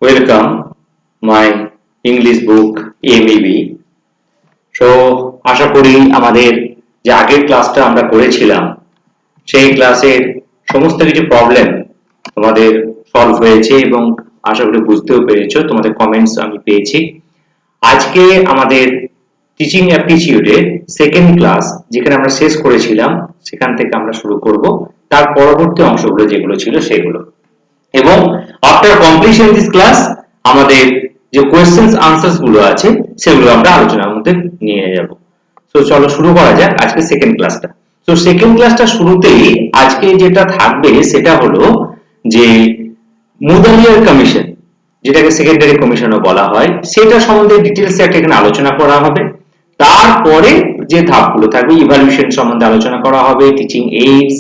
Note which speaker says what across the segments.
Speaker 1: Welcome my English book MEB. So আশা করি আমাদের যে আগের ক্লাসটা আমরা করেছিলাম সেই ক্লাসের সমস্ত কিছু প্রবলেম তোমাদের সলভ হয়েছে এবং আশা করি বুঝতেও পেরেছো, তোমাদের কমেন্টস আমি পেয়েছি। আজকে আমাদের টিচিং অ্যাপটিটিউডের সেকেন্ড ক্লাস যেখানে আমরা শেষ করেছিলাম সেখান থেকে আমরা শুরু করব তার পরবর্তী অংশগুলো যেগুলো ছিল সেগুলো। এবং আফটার কমপ্লিশন দিস ক্লাস আমাদের যে কোয়েশ্চেন্স আনসার্স গুলো আছে সেগুলো আমরা আলোচনার মধ্যে নিয়ে যাব। তো চলো শুরু করা যাক আজকে সেকেন্ড ক্লাসটা। তো সেকেন্ড ক্লাসটা শুরুতেই আজকে যেটা থাকবে সেটা হলো যে মুদালিয়ার কমিশন, যেটাকে সেকেন্ডারি কমিশনও বলা হয়, সেটা সম্বন্ধে ডিটেইলসে একটা এখানে আলোচনা করা হবে। তারপরে যে ধাপগুলো থাকবে ইভালুয়েশন সম্বন্ধে আলোচনা করা হবে, টিচিং এইডস,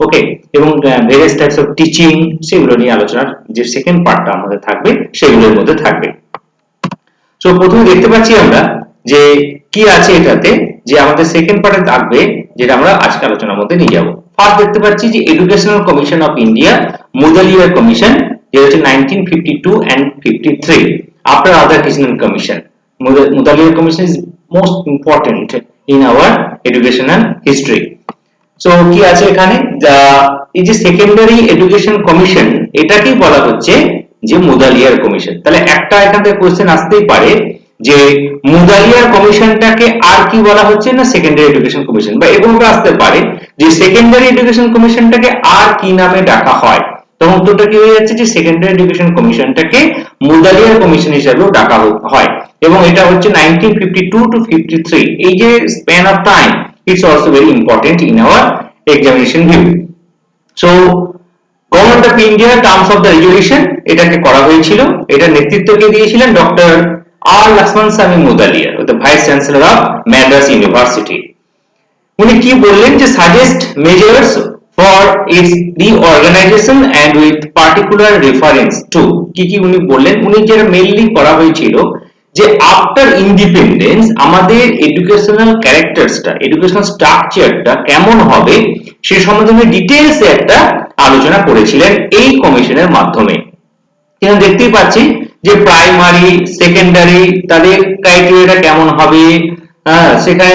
Speaker 1: ওকে, এবং ভেরিয়াস টাইপস অফ টিচিং সেগুলো নিয়ে আলোচনার যে সেকেন্ড পার্টটা আমাদের থাকবে সেগুলোর মধ্যে থাকবে। সো প্রথমে দেখতে পাচ্ছি আমরা যে কি আছে এটাতে, যে আমাদের সেকেন্ড পার্টে থাকবে যেটা আমরা আজকে আলোচনার মধ্যে নিয়ে যাব। ফার্স্ট দেখতে পাচ্ছি যে educational commission of India, Mudaliar commission, যেটা হচ্ছে 1952 and 53 after other Krishnan commission. Mudaliar commission is most important in our educational history. So কি আছে এখানে, এই যে সেকেন্ডারি এডুকেশন কমিশন এটাকেই বলা হচ্ছে যে মুদালিয়ার কমিশন। তাহলে একটা এখান থেকে কোশ্চেন আসতেই পারে যে মুদালিয়ার কমিশনটাকে আর কি বলা হচ্ছে না সেকেন্ডারি এডুকেশন কমিশন, বা এরকমটা আসতে পারে যে সেকেন্ডারি এডুকেশন কমিশনটাকে আর কি নামে ডাকা হয়। তখন উত্তরটা কি হয়ে যাচ্ছে যে সেকেন্ডারি এডুকেশন কমিশনটাকে মুদালিয়ার কমিশন হিসেবেও ডাকা হয়, এবং এটা হচ্ছে 1952 to 53। এই যে span of time it's also very important in our examination view. So government of India terms of the resolution এটাকে করা হয়েছিল, এটা নেতৃত্ব কে দিয়েছিলেন doctor R Lakshmana Swami Mudaliar, the vice chancellor of Madras university. উনি কি বললেন যে suggest measures for its reorganisation and with particular reference to, কি উনি বললেন, উনি যেটা মেইনলি করা হয়েছিল যে আফটার ইন্ডিপেন্ডেন্স আমাদের এডুকেশনাল ক্যারেক্টারসটা, এডুকেশনাল স্ট্রাকচারটা কেমন হবে সে সম্বন্ধে ডিটেইলস একটা আলোচনা করেছিলেন এই কমিশনের মাধ্যমে। এখানে দেখতেই পাচ্ছি যে প্রাইমারি সেকেন্ডারি তাদের ক্রাইটেরিয়াটা কেমন হবে, সেখানে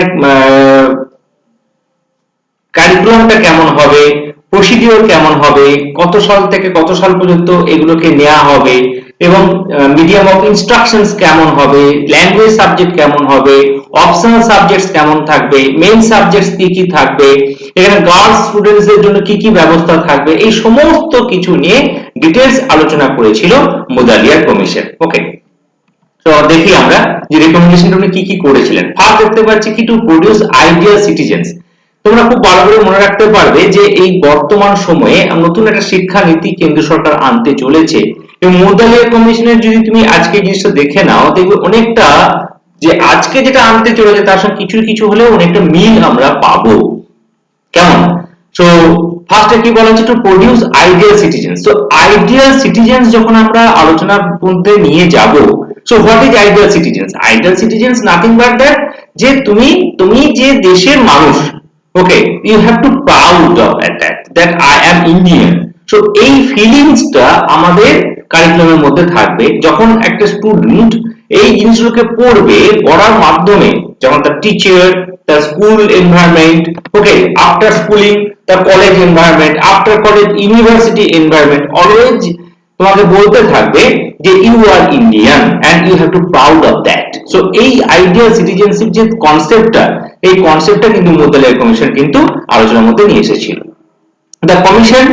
Speaker 1: কারিকুলামটা কেমন হবে, প্রসিডিওর কেমন হবে, কত সাল থেকে কত সাল পর্যন্ত এগুলোকে নেওয়া হবে, এবং মিডিয়াম অফ ইনস্ট্রাকশনস কেমন হবে, ল্যাঙ্গুয়েজ সাবজেক্ট কেমন হবে, অপশনাল সাবজেক্টস কেমন থাকবে, মেইন সাবজেক্টস কি কি থাকবে, এখানে গার্লস স্টুডেন্টস এর জন্য কি কি ব্যবস্থা থাকবে, এই সমস্ত কিছু নিয়ে ডিটেইলস আলোচনা করেছিল মুদালিয়ার কমিশন। ওকে, তো দেখি আমরা যে রেকমেন্ডেশনটা উনি কি কি করেছিলেন। ফার্স্ট দেখতে পাচ্ছি কি টু প্রোডিউস আইডিয়াল সিটিজেন্স। তোমরা খুব ভালো করে মনে রাখতে পারবে যে এই বর্তমান সময়ে নতুন একটা শিক্ষা নীতি কেন্দ্র সরকার আনতে চলেছে, এবং মুদালিয়ার কমিশনের যদি তুমি আজকে জিনিসটা দেখে নাও দেখবে অনেকটা যে আজকে যেটা আনতে চলেছে তার সঙ্গে কিছু কিছু হলেও অনেকটা মিল আমরা পাবো। কেমন? সো ফার্স্টে কি বলা হচ্ছে to produce ideal citizens. So ideal citizens যখন আমরা আলোচনার মধ্যে নিয়ে যাব, so what is ideal citizens? Ideal citizens nothing but that যে তুমি যে দেশের মানুষ, okay, you have to proud of that I am Indian. So এই ফিলিংসটা আমাদের কারিকুলামের মধ্যে থাকবে। যখন একটা স্টুডেন্ট এই জিনিসগুলোকে পড়বে, পড়ার মাধ্যমে যেমন তার টিচার, তার school environment, okay, after schooling তার college environment, after college university environment, always তোমাকে বলতে থাকবে যে you are Indian and you have to proud of that. So এই আইডিয়াল সিটিজেনশিপ যে কনসেপ্টটা, এই কনসেপ্টটা কিন্তু মুদালিয়ার কমিশন কিন্তু আলোচনার মধ্যে নিয়ে এসেছিল। The commission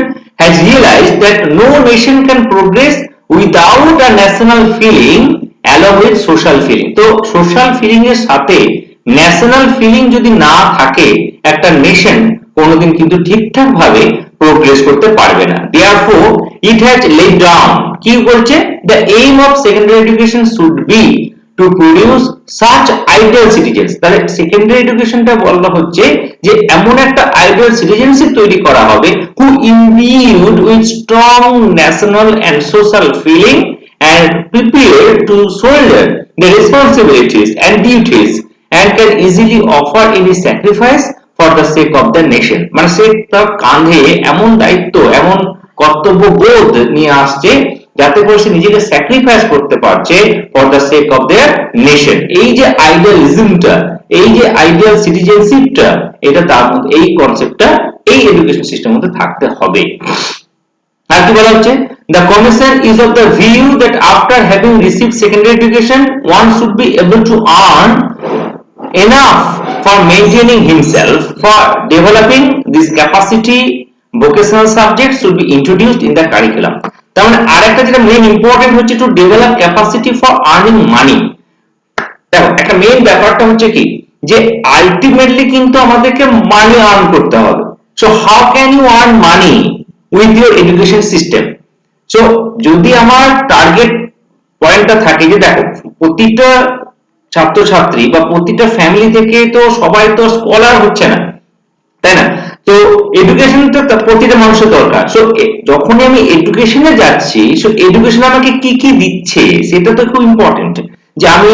Speaker 1: has realized that no nation can progress without a national feeling along with social feeling. তো social feeling এর সাথে ন্যাশনাল ফিলিং যদি না থাকে একটা নেশন কোনোদিন কিন্তু ঠিকঠাক ভাবে প্রোগ্রেস করতে পারবে না। Therefore, it has laid down, কি বলছে, the aim of secondary education should be to produce such ideal citizens। তাহলে সেকেন্ডারি এডুকেশনটা বলা হচ্ছে যে এমন একটা আইডিয়াল সিটিজেনশিপ তৈরি করা হবে who imbued with strong national and social feeling and prepared to shoulder the responsibilities and duties and can easily offer any sacrifice for the sake of the nation। মানে সে তার কাঁধে এমন দায়িত্ব, এমন কর্তব্যবোধ নিয়ে আসছে যাতে করে সে নিজেকে স্যাক্রিফাইস করতে পারছে for the sake of their nation. এই যে আইডিয়ালিজমটা, এই যে আইডিয়াল সিটিজেনশিপটা, এটা তার মধ্যে, এই কনসেপ্টটা এই এডুকেশন সিস্টেমের মধ্যে থাকতে হবে। আর কি বলা হচ্ছে, the commission is of the view that after having received secondary education one should be able to earn enough for maintaining himself. For developing this capacity, vocational subjects should be introduced in the curriculum. তার মানে আরেকটা যেটা main important হচ্ছে to develop capacity for earning money. দেখো একটা main ব্যাপারটা হচ্ছে কি, যে আলটিমেটলি কিন্তু আমাদেরকে মানি আর্ন করতে হবে। So how can you earn money with your education system? So যদি আমার টার্গেট পয়েন্টটা থাকে যে দেখো প্রতিটা ছাত্রছাত্রী বা প্রতিটা ফ্যামিলি থেকে তো সবাই তো স্কলার হচ্ছে না, তাই না? তো এডুকেশন তো প্রতিটা মানুষের দরকার। সো যখনই আমি এডুকেশনে যাচ্ছি, সো এডুকেশন আমাকে কি কি দিচ্ছে সেটা তো খুব ইম্পর্টেন্ট। যে আমি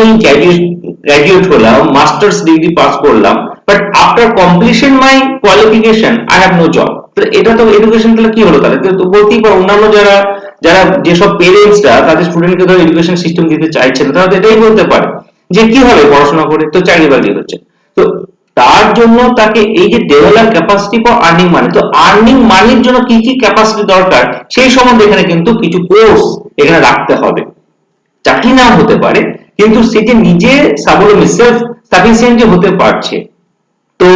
Speaker 1: গ্র্যাজুয়েট হলাম, মাস্টার্স ডিগ্রি পাস করলাম, but after completion my qualification I have no job. এটা তো এডুকেশন তাহলে কি হলো? তাহলে তো বলতেই পারো অন্যান্য যারা যারা যেসব পেরেন্টসরা তাদের স্টুডেন্টকে ধরো এডুকেশন সিস্টেম দিতে চাইছে না, তারা তো এটাই বলতে পারে যে কি হবে পড়াশোনা করে, তো চাকরি বাকরি হচ্ছে। তো তার জন্য তাকে এই যে develop capacity for earning money, তো আর্নিং মানির জন্য কি কি ক্যাপাসিটি দরকার সেই সম্বন্ধে এখানে কিন্তু কিছু কোর্স এখানে রাখতে হবে। চাকরি না হতে পারে, কিন্তু সে যে নিজে স্বাবলম্বী সেলফ সাফিসিয়েন্ট হতে পারছে, তো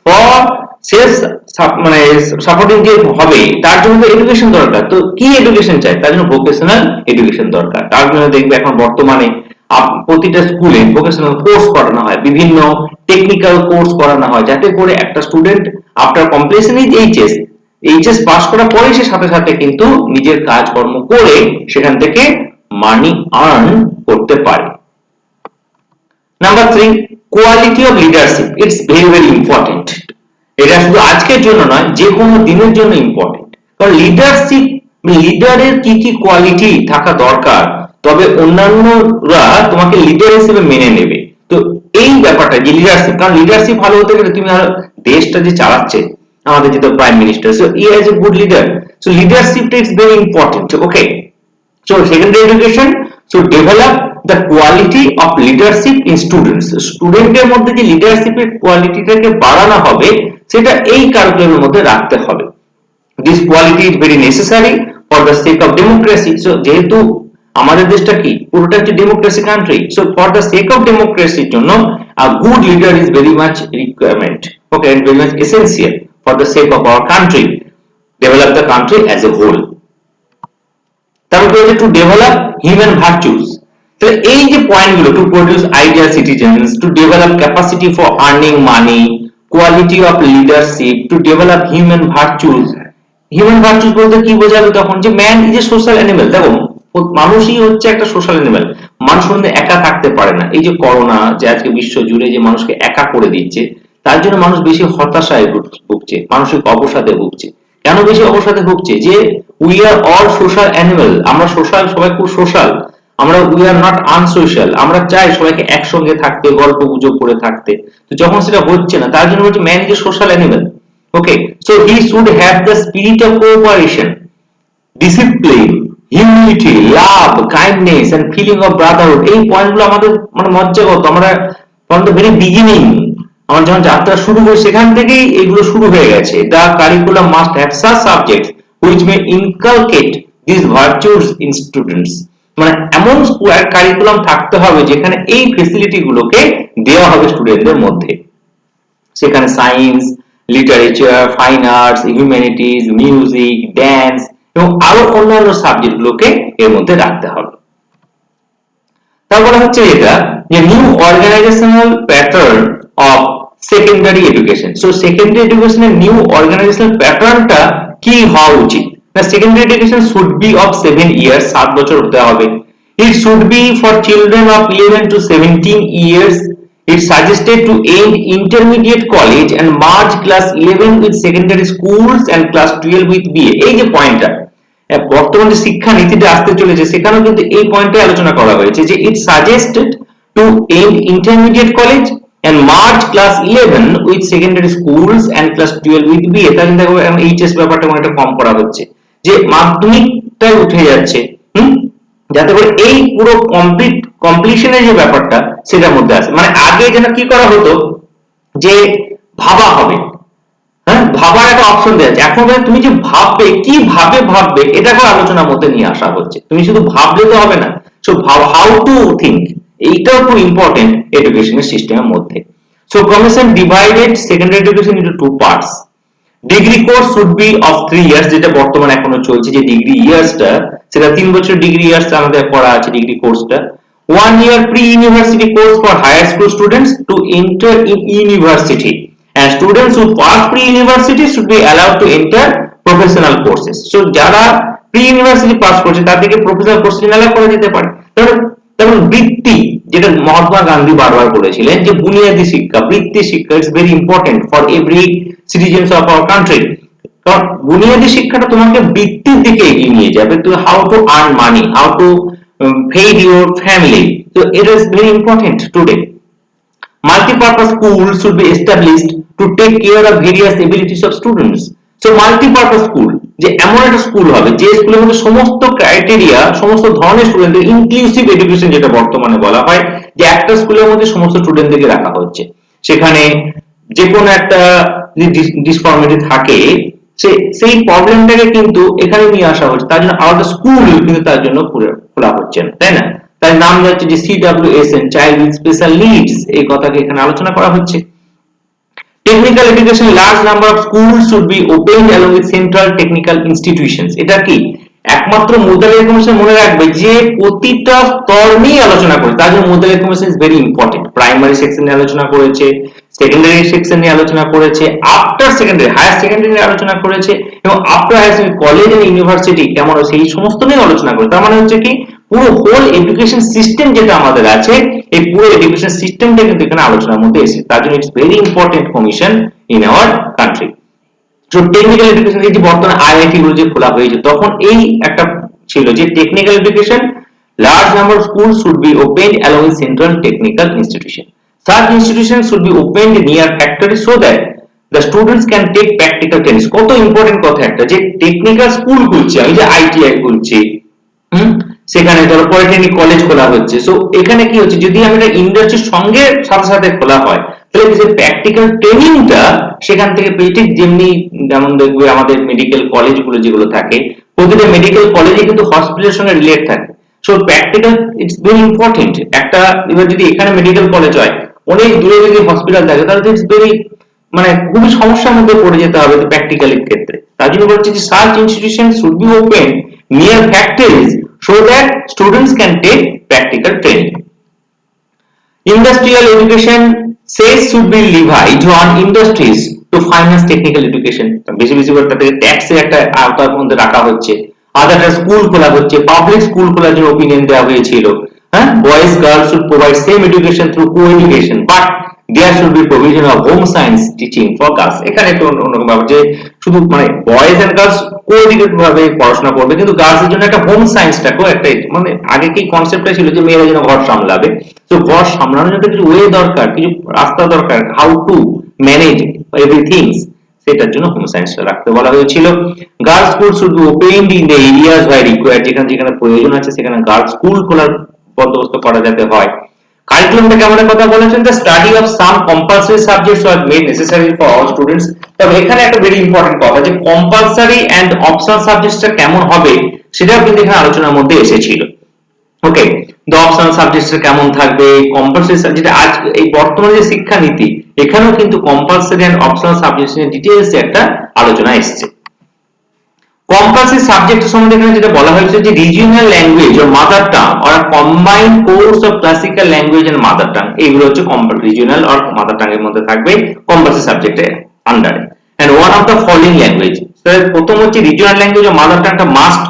Speaker 1: ফর সেলফ মানে সাপোর্টিং যে হবে তার জন্য এডুকেশন দরকার। তো কি এডুকেশন চাই? তার জন্য ভোকেশনাল এডুকেশন দরকার। তার জন্য দেখবে এখন বর্তমানে প্রতিটা স্কুলে ভোকেশনাল কোর্স করানো হয়, বিভিন্ন টেকনিক্যাল কোর্স করানো হয়, যাতে করে একটা student after completion HS pass করার পরে সে সাথে সাথে কিন্তু নিজের কাজকর্ম করে সেখান থেকে মানি আর্ন করতে পারে। Number 3, quality of leadership. It's very very important. এটা শুধু আজকের জন্য নয়, যে কোনো দিনের জন্য ইম্পর্টেন্ট। কারণ লিডারশিপ, লিডারের কি কি কোয়ালিটি থাকা দরকার, তবে অন্যান্যরা তোমাকে লিডার হিসেবে মেনে নেবে। তো এই ব্যাপারটা যে লিডারশিপ, কারণ লিডারশিপ ভালো হতে গেলে তুমি দেশটা যে চালাচ্ছে আমাদের যেটা prime minister, so he is a good leader. So লিডারশিপটা is very important. Okay, so secondary education should develop the quality of leadership in students. স্টুডেন্টের মধ্যে যে লিডারশিপের কোয়ালিটিটাকে বাড়ানো হবে সেটা এই কারিকুলামের মধ্যে রাখতে হবে। This quality is very necessary for the sake of democracy. So যেহেতু আমাদের দেশটা কি পুরোটা হচ্ছে democracy country, so for the sake of ডেমোক্রেসির জন্য a good leader is very much requirement, okay, and very much essential for the sake of our country, develop the country as a whole. তারপরে হচ্ছে to develop human virtues. তো এই যে পয়েন্টগুলো, to produce ideal citizens, to develop capacity for earning money, quality of leadership, to develop human virtues. Human virtues বলতে কি বোঝাবে তখন? যে man is a social animal. দেখো মানুষই হচ্ছে একটা সোশ্যাল অ্যানিমেল, মানুষ মধ্যে একা থাকতে পারে না। এই যে করোনা যে আজকে বিশ্ব জুড়ে যে মানুষকে একা করে দিচ্ছে, তার জন্য মানুষ বেশি হতাশায় ভুগছে, মানসিক অবসাদে ভুগছে। কেন বেশি অবসাদে ভুগছে? যে we are all social animal, আমরা সোশ্যাল, সবাই খুব সোশ্যাল, আমরা উই আর নট আনসোশ্যাল। আমরা চাই সবাইকে একসঙ্গে থাকতে, গল্প গুজব করে থাকতে। তো যখন সেটা হচ্ছে না, তার জন্য হচ্ছে man is a social animal. Okay, so he should have the spirit of cooperation, discipline, humility, love, kindness and feeling of brotherhood. এই পয়েন্টগুলো আমাদের মানে মজ্জাগত, আমরা ফ্রম দ্য ভেরি বিগিনিং, আমরা যখন যাত্রা শুরু করি সেখান থেকেই এগুলো শুরু হয়ে গেছে। The curriculum must have such subjects which may inculcate these virtues in students. মানে এমন কারিকুলাম থাকতে হবে যেখানে এই ফেসিলিটি গুলোকে দেওয়া হবে স্টুডেন্টদের মধ্যে। সেখানে science, literature, fine arts, humanities, music, dance এবং আরো অন্যান্য সাবজেক্ট গুলোকে এর মধ্যে রাখতে হবে। তারপরে হচ্ছে এটা যে new organisational pattern of secondary education. So secondary এডুকেশনের নিউ অর্গানাইজেশনাল প্যাটার্নটা কি হওয়া উচিত? না, secondary education should be of 7 years, 7 বছর হতে হবে। It should be for children of 11 to 17 years. It suggested to end intermediate college and merge class 11 with secondary schools and class 12 with BA. এই যে পয়েন্টটা বর্তমান যে শিক্ষা নীতিতে আসতে চলেছে সেখানেও কিন্তু এই পয়েন্টে আলোচনা করা হয়েছে যে it suggested to end intermediate college and merge class 11 with secondary schools and class 12 with BA. তাহলে দেখো এইচএস ব্যাপারটা অনেকটা কম করা হচ্ছে, যে মাধ্যমিকটা উঠে যাচ্ছে, যাতে করে এই পুরো কমপ্লিশনের যে ব্যাপারটা সেটার মধ্যে আসে। মানে আগে যেন কি করা হতো যে ভাবা হবে, হ্যাঁ, ভাবার একটা অপশন দেওয়া আছে। এখন তুমি যে ভাববে, কিভাবে ভাববে, এটাকে আলোচনার মধ্যে নিয়ে আসা হচ্ছে। তুমি শুধু ভাবলে তো হবে না, সো হাউ টু থিঙ্ক, এইটাও খুব ইম্পর্টেন্ট এডুকেশনের সিস্টেমের মধ্যে। So commission divided secondary education into two parts. Degree course should be of 3 years, যেটা বর্তমানে এখনো চলছে, যে ডিগ্রি ইয়ার্সটা সেটা 3 বছর ডিগ্রি ইয়ার্স আমাদের পড়া আছে ডিগ্রি কোর্সটা। 1 year pre university course for higher school students to enter in university, and students who pass pre university should be allowed to enter professional courses. So যারা প্রি ইউনিভার্সিটি পাস করছে তাদেরকে professional কোর্সে allow করা যেতে পারে। তারপর বৃত্তি, যেটা মহাত্মা গান্ধী বারবার বলেছিলেন যে বুনিয়াদী শিক্ষা, বৃত্তি শিক্ষা is very important for every citizens of our country. কারণ বুনিয়াদী শিক্ষাটা তোমাকে বৃত্তির দিকে এগিয়ে নিয়ে যাবে, তো how to earn money, how to feed your family, so it is very important today. Multi-purpose schools should be established to take care of various abilities of students. So multi-purpose school, যে এমন একটা school হবে যে স্কুলের মধ্যে সমস্ত criteria, সমস্ত ধরনের স্টুডেন্টদের, ইনক্লুসিভ এডুকেশন যেটা বর্তমানে বলা হয়, যে একটা স্কুলের মধ্যে সমস্ত স্টুডেন্টদেরকে রাখা হচ্ছে। সেখানে যে কোনো একটা ডিসফর্মিটি থাকে, সেই প্রবলেমটাকে কিন্তু এখানে নিয়ে আসা হচ্ছে। তার জন্য আলাদা স্কুল কিন্তু তার জন্য খোলা হচ্ছে না, তাই না? তার নাম যাচ্ছে যে CWSN, child with special needs, এই কথাকে এখানে আলোচনা করা হচ্ছে। Technical education, large number of schools should be opened along with central technical institutions. এটা কি একমাত্র মুদালিয়া কমিশন মনে রাখবে যে প্রতিটা স্তর নিয়ে আলোচনা করে, তার জন্য Mudaliar commission is very important. Primary section নিয়ে আলোচনা করেছে, সেকেন্ডারি সেকশন নিয়ে আলোচনা করেছে, আফটার সেকেন্ডারি হায়ার সেকেন্ডারি নিয়ে আলোচনা করেছে, এবং after higher secondary college and university কেমন সেই সমস্ত নিয়ে আলোচনা করে। তার মানে হচ্ছে কি পুরো হোল এডুকেশন সিস্টেম যেটা আমাদের আছে, এই পুরো এডুকেশন সিস্টেমটা কিন্তু এখানে আলোচনার মধ্যে এসেছে। তার জন্য it's very important commission in our country. তো টেকনিক্যাল এডুকেশন যে বর্তমানে আইআইটি গুলো যে খোলা হয়েছে, তখন এই একটা ছিল যে technical education, large number of school should be opened along with central technical institution. Such institutions should be opened near factories so that the students can take practical training. কত ইম্পর্টেন্ট কথা একটা, যে টেকনিক্যাল স্কুল খুলছে, আমি যে ITI খুলছি, সেখানে ধরো পলিটেকনিক কলেজ খোলা হচ্ছে। সো এখানে কি হচ্ছে, যদি আমরা ইন্ডাস্ট্রির সঙ্গে সাথে সাথে খোলা হয়, তাহলে যে প্র্যাকটিক্যাল ট্রেনিংটা সেখান থেকে পেয়ে, ঠিক যেমনি যেমন দেখবে আমাদের মেডিকেল কলেজগুলো যেগুলো থাকে, প্রতিটা মেডিকেল কলেজে কিন্তু হসপিটালের সঙ্গে রিলেট থাকে। So practical it's very important. একটা এবার যদি এখানে মেডিকেল কলেজ হয়, অনেক দূরে যদি হসপিটাল থাকে, তাহলে ইটস ভেরি মানে খুবই সমস্যার মধ্যে পড়ে যেতে হবে প্র্যাকটিক্যালের ক্ষেত্রে। তার জন্য বলছি যে search institution should be open near factories so that students can take practical training. Industrial education says should be levied on industries to finance technical education. বেশি বেশি করে তাদের ট্যাক্সের একটা আওতার মধ্যে রাখা হচ্ছে। আদারটা স্কুল খোলা হচ্ছে, পাবলিক স্কুল খোলার জন্য ওপিনিয়ন দেওয়া হয়েছিল। হ্যাঁ, boys girls should provide same education through co-education, but there should be provision of home science teaching for girls. এখানে একটু অন্যরকম ব্যাপার, যে শুধু মানে বয়েজ এন্ড গার্লস কো-এডুকেটেড ভাবে পড়াশোনা করবে, কিন্তু গার্লস এর জন্য একটা হোম সায়েন্সটাকেও একটা, মানে আগে কি কনসেপ্টটা ছিল যে মেয়েরা যেন ঘর সামলাবে, তো ঘর সামলানোর জন্য কিছু ওয়ে দরকার, কিছু রাস্তা দরকার, হাউ টু ম্যানেজ এভরিথিং, সেটার জন্য হোম সায়েন্সটা রাখতে বলা হয়েছিল। Girls school should be opened in the areas where required, যেখানে যেখানে প্রয়োজন আছে সেখানে গার্লস স্কুল খোলার বন্দোবস্ত করা যেতে হয়। কারিকুলামটা কেমন কথা বলেছেন, the study of some compulsory subjects was made necessary for all students. তবে এখানে একটা ভেরি ইম্পর্টেন্ট কথা, যে কম্পালসারি এন্ড অপশনাল সাবজেক্টসটা কেমন হবে সেটাও কিন্তু এখানে আলোচনার মধ্যে এসেছিল। ওকে, দ্য অপশনাল সাবজেক্টসটা কেমন থাকবে, কম্পালসারি সাবজেক্ট, আজ এই বর্তমানে যে শিক্ষানীতি, এখানেও কিন্তু কম্পালসারি এন্ড অপশনাল সাবজেক্টস নিয়ে ডিটেইলসে একটা আলোচনা এসেছে। কম্পালসারি সাবজেক্ট সম্বন্ধে এখানে যেটা বলা হয়েছে, যে regional language or mother tongue or combined course of classical language and mother tongue, এইগুলো হচ্ছে রিজিওনাল অর মাদার টাং এর মধ্যে থাকবে কম্পালসারি সাবজেক্টের আন্ডারে। And one of the following language, প্রথম হচ্ছে রিজিওনাল ল্যাঙ্গুয়েজ ও মাদার টাংটা মাস্ট।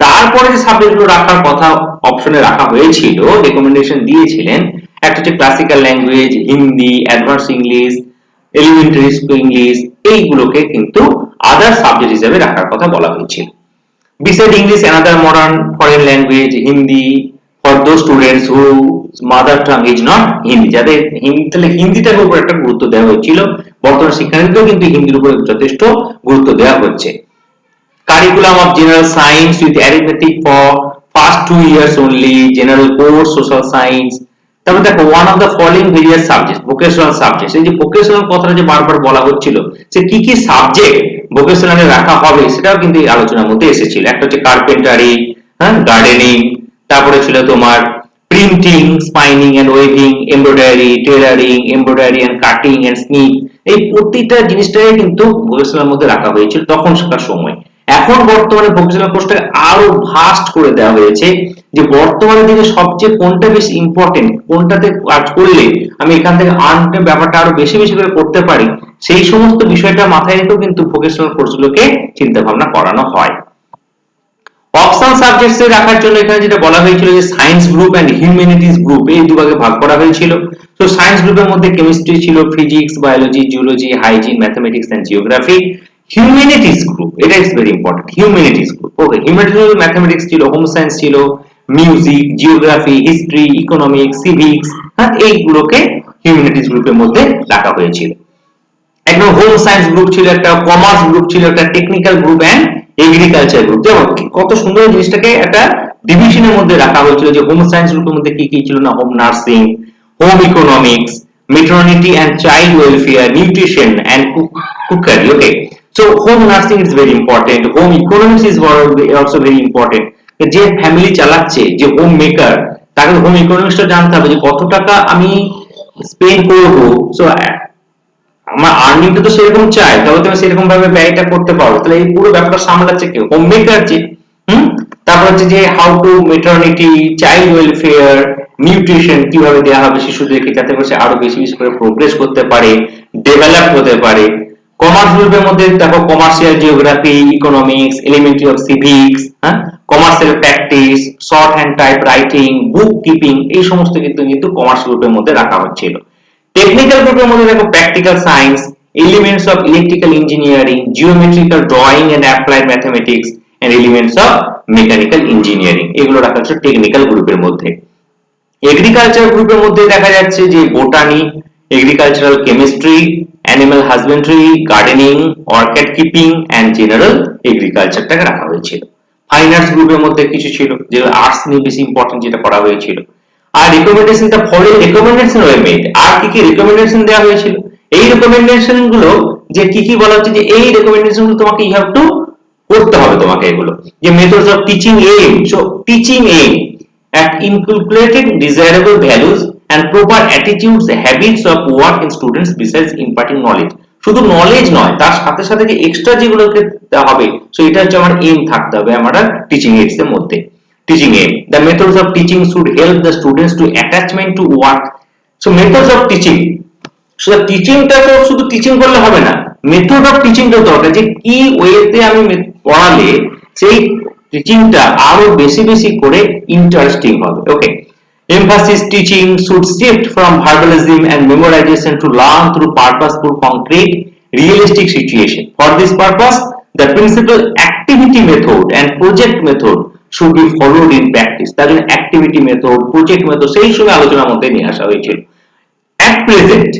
Speaker 1: তারপরে যে সাবজেক্টগুলো রাখার কথা অপশনে রাখা হয়েছিল, রেকমেন্ডেশন দিয়েছিলেন, একটা হচ্ছে classical language, Hindi, advance English, elementary English, এইগুলোকে কিন্তু আদার সাবজেক্ট হিসেবে রাখার কথা বলা হয়েছিল। Beside English, another modern foreign language, Hindi, for those students whose mother tongue is not Hindi, যাদের হিন্দিটার উপর একটা গুরুত্ব দেওয়া হয়েছিল। বর্তমান শিক্ষানীতিতেও কিন্তু হিন্দির উপর যথেষ্ট গুরুত্ব দেওয়া হচ্ছে। Curriculum of general science with arithmetic for first 2 years only, general course, social science. তারপর দেখো one of the following various subject, vocational subject. এই যে ভোকেশনাল কথাটা যে বারবার বলা হচ্ছিল, সে কি কি সাবজেক্ট ভোকেশনালে রাখা হবে সেটাও কিন্তু এই আলোচনার মধ্যে এসেছিল। একটা হচ্ছে কার্পেন্টারি, হ্যাঁ, গার্ডেনিং, তারপরে ছিল তোমার printing, spinning and weaving, embroidery, tailoring, embroidery and cutting and stitch. এই প্রতিটা জিনিসটাই কিন্তু ভোকেশনাল মধ্যে রাখা হয়েছিল তখনকার সময়। এখন বর্তমানে ভোকেশনাল কোর্সটাকে আরো ভাস্ট করে দেওয়া হয়েছে, যে বর্তমানে দিনে সবচেয়ে কোনটা বেশি ইম্পর্টেন্ট, কোনটাতে কাজ করলে আমি এখান থেকে আর্নের ব্যাপারটা আরো বেশি বেশি করে করতে পারি, সেই সমস্ত বিষয়টা মাথায় রেখেও কিন্তু ভোকেশনাল কোর্সগুলোকে চিন্তা ভাবনা করানো হয়। অপশনাল সাবজেক্টস এ রাখার জন্য এখানে যেটা বলা হয়েছিল যে science group and humanities group, এই দুভাগে ভাগ করা হয়েছিল। তো সায়েন্স গ্রুপের মধ্যে কেমিস্ট্রি ছিল, physics, biology, zoology, hygiene, mathematics and geography. Humanities group, এটা is very important, humanities group. Okay, humanities mathematics ছিল, হোম সায়েন্স ছিল, music, geography, history, economics, civics, হ্যাঁ, এইগুলোকে হিউম্যানিটিজ গ্রুপের মধ্যে রাখা হয়েছিল। একদম হোম সায়েন্স গ্রুপ ছিল একটা, কমার্স গ্রুপ ছিল একটা, technical group and agriculture group. যেমন কত সুন্দর জিনিসটাকে একটা ডিভিশনের মধ্যে রাখা হয়েছিল, যে হোম সায়েন্স গ্রুপের মধ্যে কি কি ছিল না, home nursing, home economics, maternity and child welfare, nutrition and cookery. Okay, so home nursing is very important, home economics is also very important. যে ফ্যামিলি চালাচ্ছে, যে হোম মেকার, তাকে হোম ইকোনমিক্সটা জানতে হবে, যে কত টাকা আমি স্পেন্ড করবো। সো আমার আর্নিংটা তো সেরকম চাই, তবে তুমি সেরকম ভাবে ব্যয়টা করতে পারো। তাহলে এই পুরো ব্যাপারটা সামলাচ্ছে কেউ, হোম মেকার যে। তারপর হচ্ছে যে how to maternity, child welfare, nutrition কিভাবে দেওয়া হবে শিশুদেরকে, যাতে করে সে আরো বেশি বেশি করে প্রোগ্রেস করতে পারে, ডেভেলপ হতে পারে। কমার্স গ্রুপের মধ্যে দেখো commercial geography, economics, elementary of civics, হ্যাঁ, commercial practice, short hand type writing, book keeping, এই সমস্ত কিন্তু কমার্স গ্রুপের মধ্যে রাখা হচ্ছিল। টেকনিক্যাল গ্রুপের মধ্যে দেখো practical science, elements of electrical engineering, geometrical drawing and applied mathematics and elements of mechanical engineering, এগুলো রাখা হচ্ছে টেকনিক্যাল গ্রুপের মধ্যে। এগ্রিকালচার গ্রুপের মধ্যে দেখা যাচ্ছে যে botany, agricultural chemistry, animal husbandry, gardening, orchid keeping and general এগ্রিকালচারটাকে রাখা হয়েছিল। ফাইন আর্টস গ্রুপের মধ্যে কিছু ছিল, যেগুলো আর্টস নিয়ে বেশি ইম্পর্টেন্ট, যেটা করা হয়েছিল। আর recommendation, the following recommendation were made, আর কি কি রিকমেন্ডেশন দেওয়া হয়েছিল, এই রিকমেন্ডেশন গুলো যে কি কি বলা হচ্ছে, যে এই রিকমেন্ডেশন গুলো তোমাকে ইউ হ্যাভ টু করতে হবে তোমাকে এগুলো। যে methods of teaching aim, so teaching aim at inculcating desirable values and proper attitudes, habits of work in students besides imparting knowledge। শুধু নলেজ নয়, তার সাথে সাথে যে এক্সট্রা যেগুলোকে দেওয়া হবে, সো এটা হচ্ছে আমার এইম থাকতে হবে আমার টিচিং এইডস এর মধ্যে। Teaching aim, the methods of teaching should help the students to attachment to work। so methods of teaching, so টিচিংটা তো শুধু টিচিং করলে হবে না, মেথড অফ টিচিংটা দরকার, যে কি ওয়েতে আমি পড়ালে সেই টিচিংটা আরো বেশি বেশি করে ইন্টারেস্টিং হবে। ওকে, emphasis teaching should shift from verbalism and memorization to learn through purposeful, concrete, realistic situation. For this purpose, the principal activity method and project method should be followed in practice। তার জন্য activity method, project method সেই সময় আলোচনার মধ্যে নিয়ে আসা হয়েছিল। at present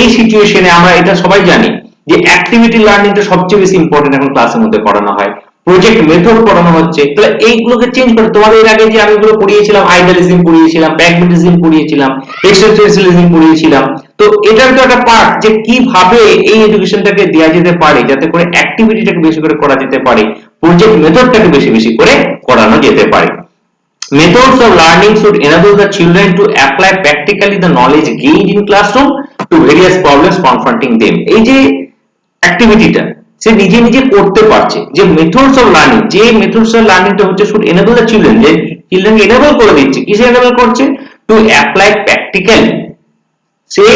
Speaker 1: এই সিচুয়েশনে আমরা এটা সবাই জানি যে অ্যাক্টিভিটি লার্নিংটা সবচেয়ে বেশি ইম্পর্টেন্ট এখন ক্লাসের মধ্যে পড়ানো হয়, প্রজেক্ট মেথড পড়ানো হচ্ছে। তাহলে এইগুলোকে চেঞ্জ করে, তোমাদের এর আগে যে আমি এগুলো পড়িয়েছিলাম, আইডিয়ালিজম পড়িয়েছিলাম, প্র্যাগম্যাটিজম পড়িয়েছিলাম, এক্সিস্টেন্সিয়ালিজম পড়িয়েছিলাম, তো এটার তো একটা পার্ট যে কিভাবে এই এডুকেশনটাকে দেওয়া যেতে পারে, যাতে করে অ্যাক্টিভিটিটাকে বেশি করে করা যেতে পারে, প্রজেক্ট মেথডটাকে বেশি বেশি করে করানো যেতে পারে। Methods of learning should enable the children to apply practically the knowledge gained in classroom to various problems confronting them। এই যে অ্যাক্টিভিটিটা সে নিজে নিজে করতে পারছে, যে মেথডস অফ লার্নিং, যে মেথডস অফ লার্নিংটা হচ্ছে শুড এনেবল দ্য চিলড্রেন, যে চিলড্রেনকে এনেবল করে দিচ্ছে, কিসে এনেবল করছে, টু অ্যাপ্লাই প্র্যাকটিক্যালি, সে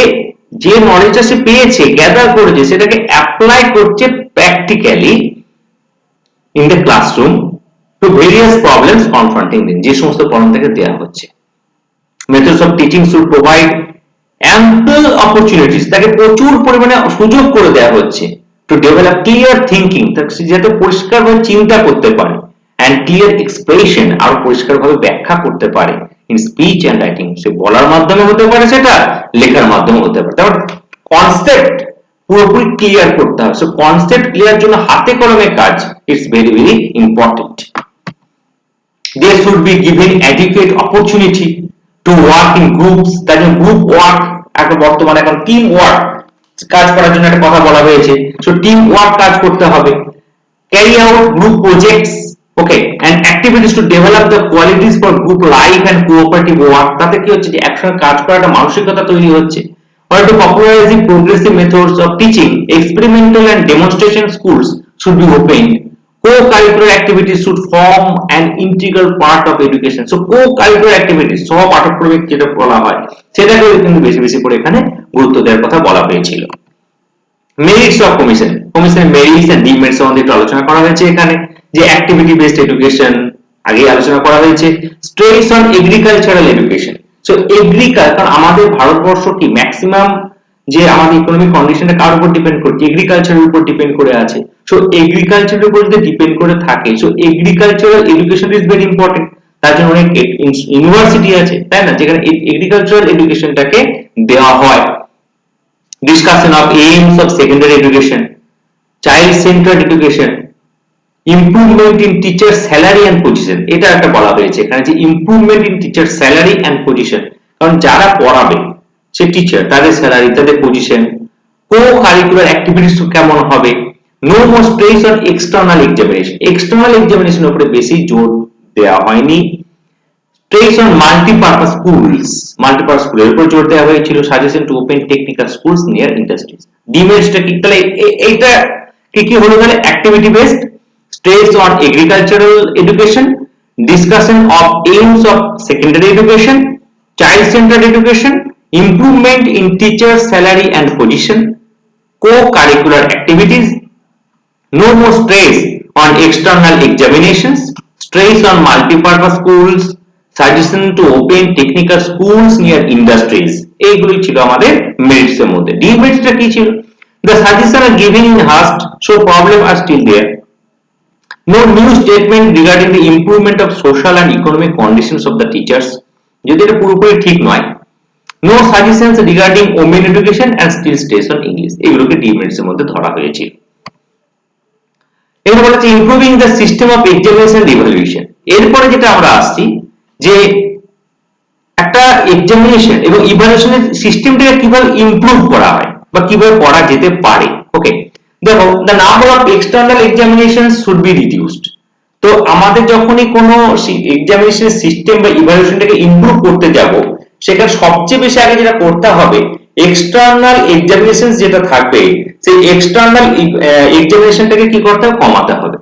Speaker 1: যে নলেজটা সে পেয়েছে, গ্যাদার করেছে, সেটাকে অ্যাপ্লাই করছে practically in the classroom to various problems confronting them, যে সমস্ত প্রবলেম থেকে দেওয়া হচ্ছে। Methods of teaching should provide ample opportunities, তাকে প্রচুর পরিমাণে সুযোগ করে দেওয়া হচ্ছে, টু ডেভেলপ ক্লিয়ার থিঙ্কিং, যাতে পরিষ্কারভাবে চিন্তা করতে পারে, অ্যান্ড ক্লিয়ার এক্সপ্রেশন, আর পরিষ্কারভাবে ব্যাখ্যা করতে পারে, ইন স্পিচ অ্যান্ড রাইটিং, সে বলার মাধ্যমে হতে পারে, সেটা লেখার মাধ্যমে হতে পারে। তারপর কনসেপ্ট পুরোপুরি ক্লিয়ার করতে হবে, সো কনসেপ্ট ক্লিয়ার জন্য হাতে কলমে কাজ, it's very very important. they should be given adequate opportunity to work in groups, তার জন্য গ্রুপ ওয়ার্ক, একটা বর্তমানে এখন টিম ওয়ার্ক কাজ করার জন্য একটা কথা বলা হয়েছে, সো টিম ওয়ার্ক কাজ করতে হবে, carry out group projects, okay, and activities to develop the qualities for group life and cooperative work, তাতে কি হচ্ছে যে একসাথে কাজ করার একটা মানসিকতা তৈরি হচ্ছে। Or to popularizing progressive methods of teaching, experimental and demonstration schools should be opened. Co-curricular activities should form an integral part of education. So co-curricular activities, সহ পাঠক্রমিক যেটা বলা হয় সেটাকেও কিন্তু বেশি বেশি করে এখানে গুরুত্ব দেওয়ার কথা বলা হয়েছিল। মেরিটস অফ কমিশন, কমিশনের মেরিটস এন্ড ডিমেরিটস সম্বন্ধে একটু আলোচনা করা হয়েছে এখানে, যে অ্যাক্টিভিটি বেসড এডুকেশন আগে আলোচনা করা হয়েছে, stress on agricultural education. So agriculture, কারণ আমাদের ভারতবর্ষ কি ম্যাক্সিমাম যে আমাদের ইকোনমিক কন্ডিশনটা কার উপর ডিপেন্ড করছে, এগ্রিকালচারের উপর ডিপেন্ড করে আছে। সো এগ্রিকালচারের উপর যদি ডিপেন্ড করে থাকে, so agricultural education is very important. তার জন্য অনেক ইউনিভার্সিটি আছে, তাই না, যেখানে এগ্রিকালচারাল এডুকেশনটাকে দেওয়া হয়। Discussion of aims of secondary education, child-centered education, improvement in teacher salary and position, এটা একটা বলা হয়েছে এখানে যে improvement in teacher salary and position, কারণ যারা পড়াবে সে টিচার, তাদের স্যালারি, তাদের পজিশন। co-curricular activities কেমন হবে, no more stress on external examination, external examination উপরে বেশি জোর দেওয়া হয়নি। Stress on multi-purpose schools, multi-purpose school এর উপর জোর দেওয়া হয়েছিল। Suggestion to open technical schools near industries. ডিমেরিটসটা কি, তাহলে এইটা কি হলো তাহলে, activity based, stress on agricultural education, discussion of aims of secondary education, child-centered education, improvement in teacher salary and position, co-curricular activities, no more stress on external examinations, stress on multi-purpose schools, suggestion to open technical schools near industries, এইগুলো ছিল আমাদের merits এর মধ্যে। ডিমেরিটসটা কি ছিল, the suggestions are given in haste, so problems are still there. No new statement regarding the improvement of social and economic conditions of the teachers, যদি এটা পুরোপুরি ঠিক নয়। No suggestions regarding women education and still stress on English, এগুলোকে demerits এর মধ্যে ধরা হয়েছে। এরপর বলা হচ্ছে improving the system of examination evaluation. এরপরে যেটা আমরা আসছি যে একটা এক্সামিনেশন এবং ইভালুয়েশনের সিস্টেমটাকে কিভাবে ইমপ্রুভ করা হয় বা কিভাবে করা যেতে পারে। ওকে, দেখো, the number of external examinations should be reduced. তো আমাদের যখনই কোনো এক্সামিনেশনের সিস্টেম বা ইভালুয়েশনটাকে ইমপ্রুভ করতে যাব, সেখানে সবচেয়ে বেশি আগে যেটা করতে হবে, এক্সটার্নাল এক্সামিনেশন যেটা থাকবে সেই এক্সটার্নাল এক্সামিনেশনটাকে কি করতে হবে, কমাতে হবে।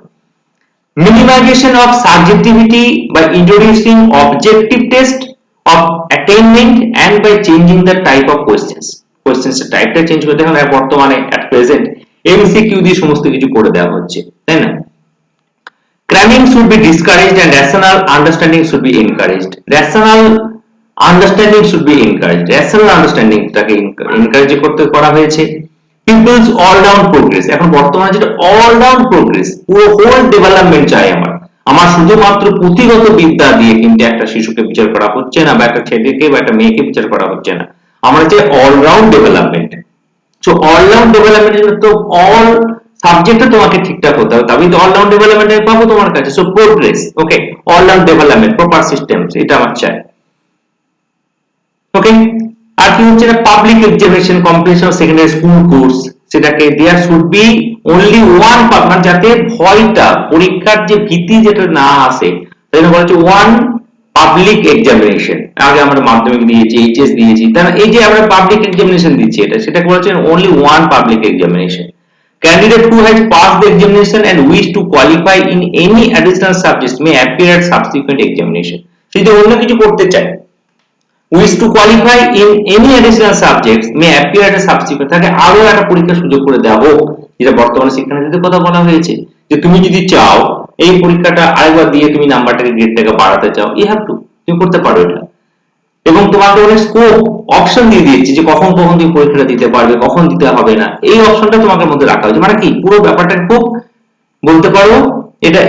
Speaker 1: Minimization of subjectivity by introducing objective test of attainment and by changing the type of questions. Questions এর টাইপটা চেঞ্জ করতে হবে, বর্তমানে at present MCQ দিয়ে সমস্ত কিছু করে দেওয়া হচ্ছে, তাই না। Cramming should be discouraged and rational understanding should be encouraged. Rational understanding should be encouraged. Rational understanding টাকে encourage করতে করা হয়েছে। People's all round progress, এখন বর্তমানে যেটা all round progress, পুরো হোল ডেভেলপমেন্ট চাই আমার শুধুমাত্র পুঁথিগত বিদ্যা দিয়ে কিন্তু একটা শিশুকে বিচার করা হচ্ছে না, বা একটা ছেলেকে বা একটা মেয়েকে বিচার করা হচ্ছে না, আমরা চাই all round development. So all round ডেভেলপমেন্টের জন্য তো অল সাবজেক্টটা তোমাকে ঠিকঠাক হতে হবে, তবেই তো অল রাউন্ড ডেভেলপমেন্ট পাবো তোমার কাছে। So progress, okay, all round development, proper system, এটা আমার চাই। ওকে, আর কি হচ্ছে না, public examination competition of secondary school course, সেটাকে there should be only one, মানে যাতে ভয়টা, পরীক্ষার যে ভীতি যেটা না আসে, তাই বলা হচ্ছে ওয়ান পাবলিক এক্সামিনেশন। আগে আমরা মাধ্যমিক দিয়েছি, এইচএস দিয়েছি, তাহলে এই যে আমরা পাবলিক এক্সামিনেশন দিচ্ছি, এটা সেটাকে বলা হচ্ছে only one public examination. Candidate who has passed the examination and wish to qualify in any additional subjects may appear at subsequent examination. যদি অন্য কিছু করতে চায়, wish to qualify in any additional subjects may appear at a subsequent, তাকে আরো একটা পরীক্ষার সুযোগ করে দেওয়া হোক, যেটা বর্তমানে শিক্ষানীতিতে কথা বলা হয়েছে, যে তুমি যদি চাও এই পরীক্ষাটা আরেকবার দিয়ে তুমি নাম্বারটাকে গ্রেডটাকে বাড়াতে চাও, ইউ হ্যাভ টু, তুমি করতে পারো এটা। এবং তোমাকে অনেক স্কোপ অপশন দিয়ে দিয়েছি যে কখন কখন তুমি পরীক্ষাটা দিতে পারবে, কখন দিতে হবে না, এই অপশনটা তোমাকে মধ্যে রাখা হয়েছে। মানে কি, পুরো ব্যাপারটা খুব বলতে পারো এটা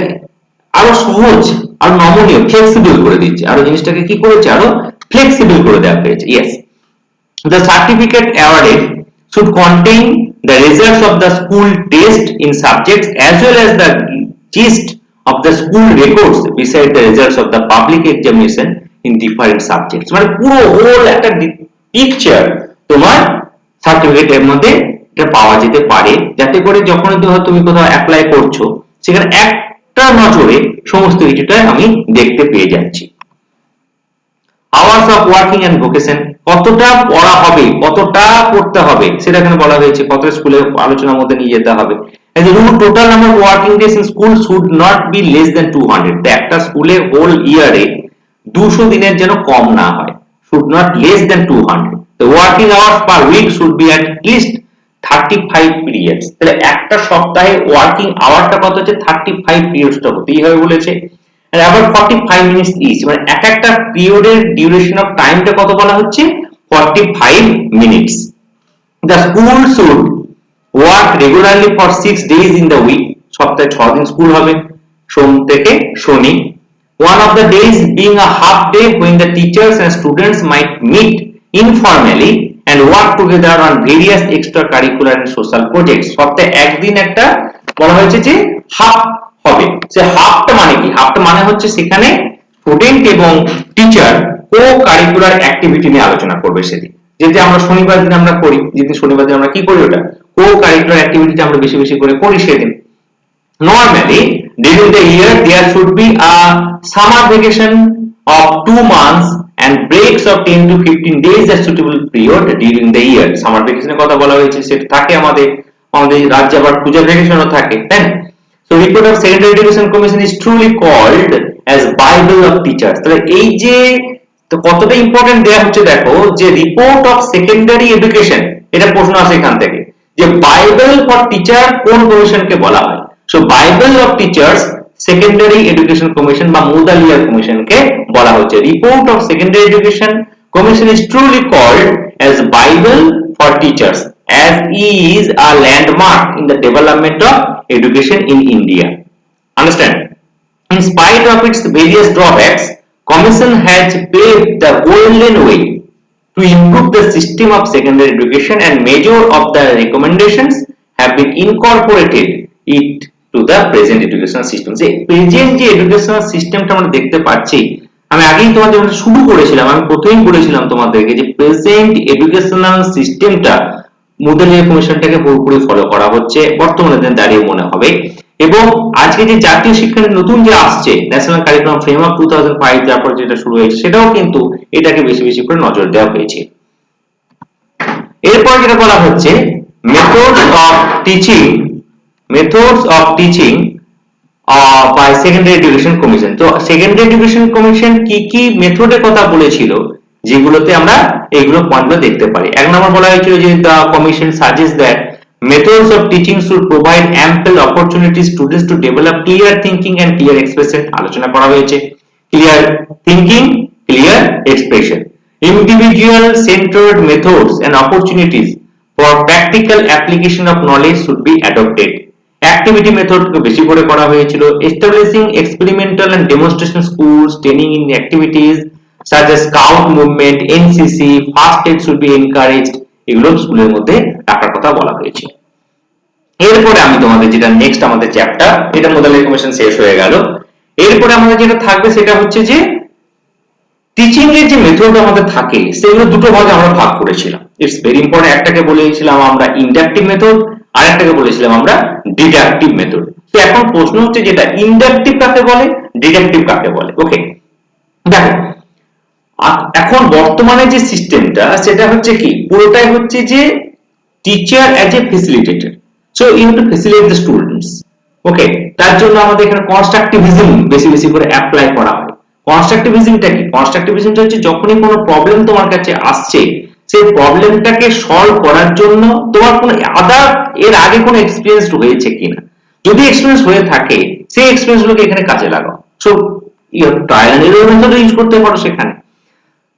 Speaker 1: আরো সহজ আর নমনীয়, ফ্লেক্সিবল করে দিচ্ছে, আরো জিনিসটাকে কি করেছে, আরো ফ্লেক্সিবল করে দেওয়া হয়েছে। Yes, the certificate awarded should contain the results of the school test in subjects as well as the gist of the school records beside the results of the public examination in different subjects মানে পুরো whole একটা picture তোমার সার্টিফিকেটের মধ্যে এটা পাওয়া যেতে পারে যাতে করে যখন তুমি কোথাও অ্যাপ্লাই করছো সেখানে একটা নজরে সমস্ত কিছুটা আমি দেখতে পেয়ে যাচ্ছি hours of working and vocation কতটা পড়া হবে কতটা পড়তে হবে সেটা এখানে বলা হয়েছে কত স্কুলে আলোচনার মধ্যে নিয়ে যেতে হবে and the rule total number of working days in school should not be less than 200 তো একটা স্কুলে হোল ইয়ারে 200 দিনের যেন কম না হয় should not less than 200 the working hours per week should be at least 35 periods তাহলে একটা সপ্তাহে ওয়ার্কিং আওয়ারটা কত হচ্ছে 35 পিরিয়ডসটা হতেই হবে বলেছে and about 45 minutes each মানে এক একটা পিরিয়ডের ডিউরেশন অফ টাইমটা কত বলা হচ্ছে 45 minutes the school should work regularly for 6 days in the week সপ্তাহে 6 দিন স্কুল হবে সোম থেকে শনি one of the days being a half day when the teachers and students might meet informally and work together on various extracurricular and social projects সপ্তাহে একদিন একটা বলা হয়েছে যে হাফ হবে সে হাফটা মানে কি হাফটা মানে হচ্ছে সেখানে স্টুডেন্ট এবং টিচার কো কারিকুলার অ্যাক্টিভিটি নিয়ে আলোচনা করবে সেদিন যেটা আমরা শনিবার দিন আমরা করি যেদিন শনিবার দিন আমরা কি করি ওটা কো কারিকুলার অ্যাক্টিভিটিটা আমরা বেশি বেশি করে করি সেদিন normally during the year there should be a summer vacation of 2 months and breaks of 10 to 15 days as suitable period during the year summer vacation এর কথা বলা হয়েছে সেটা থাকে আমাদের রাজ্যে আবার পূজা ভ্যাকেশনও থাকে তাই না so report of secondary education commission is truly called as bible of teachers তাহলে এই যে তো কতটা ইম্পর্টেন্ট দেয়া হচ্ছে দেখো যে রিপোর্ট অফ সেকেন্ডারি এডুকেশন এটা প্রশ্ন আসে এখান থেকে যে বাইবেল ফর টিচার কোন কমিশনকে বলা হয় so bible of teachers secondary education commission বা মুদালিয়ার কমিশনকে বলা হচ্ছে report of secondary education commission is truly called as bible for teachers as is a landmark in the development of education in India understand in spite of its various drawbacks commission has paved the golden way to improve the system of secondary education and major of the recommendations have been incorporated it to the present educational system যে present যে educational সিস্টেমটা আমরা দেখতে পাচ্ছি আমি আগেই তোমাদের শুরু করেছিলাম আমি প্রথমেই বলেছিলাম তোমাদেরকে যে প্রেজেন্ট এডুকেশনাল সিস্টেমটা মুদালিয়া কমিশনটাকে পুরোপুরি ফলো করা হচ্ছে বর্তমানে দিনে দাঁড়িয়ে মনে হবে এবং আজকে যে জাতীয় শিক্ষানীতি নতুন যে আসছে ন্যাশনাল কারিকুলাম ফ্রেমওয়ার্ক 2005 তারপর যেটা শুরু হয়েছে সেটাও কিন্তু এটাকে বেশি বেশি করে নজর দেওয়া হয়েছে এরপর যেটা বলা হচ্ছে methods of teaching by secondary education commission তো secondary education commission কি কি মেথডের কথা বলেছিল যেগুলোতে আমরা এগুলো পয়েন্টগুলো দেখতে পারি এক নম্বর বলা হয়েছিল যে the commission suggests that methods of teaching should provide ample opportunities students to develop clear thinking and clear expression আলোচনা করা হয়েছে clear thinking clear expression individual centered methods and opportunities for practical application of knowledge should be adopted activity method কে বেশি করে করা হয়েছিল establishing experimental and demonstration schools training in activities such as scout movement NCC first aid should be encouraged এগুলো স্কুলের মধ্যে রাখার কথা বলা হয়েছে এরপরে আমি তোমাদের যেটা নেক্সট আমাদের চ্যাপ্টার এটা মুদালিয়া কমিশন শেষ হয়ে গেল এরপরে আমাদের যেটা থাকবে সেটা হচ্ছে যে টিচিং এর যে মেথড আমাদের থাকে সেগুলো দুটো ভাগে আমরা ভাগ করেছিলাম ইটস ভেরি ইম্পর্টেন্ট একটাকে বলেছিলাম আমরা ইন্ডাকটিভ মেথড আর একটাকে বলেছিলাম আমরা ডিডাকটিভ মেথড তো এখন প্রশ্ন হচ্ছে যেটা ইন্ডাকটিভ কাকে বলে ডিডাকটিভ কাকে বলে ওকে দেখো এখন বর্তমানে যে সিস্টেমটা সেটা হচ্ছে কি পুরোটাই হচ্ছে যে teacher as a facilitator so you have to facilitate the students okay তার জন্য আমাদের এখানে কনস্ট্রাকটিভিজম বেশি বেশি করে অ্যাপ্লাই করা হয় কনস্ট্রাকটিভিজমটা কি কনস্ট্রাকটিভিজমটা হচ্ছে যখনই কোনো প্রবলেম তোমার কাছে আসছে সেই প্রবলেমটাকে সলভ করার জন্য তোমার কোনো আদার এর আগে কোনো এক্সপেরিয়েন্স হয়েছে কিনা যদি এক্সপেরিয়েন্স হয়ে থাকে সেই এক্সপেরিয়েন্সগুলোকে এখানে কাজে লাগাও so you trial and error method use করতে পারো সেখানে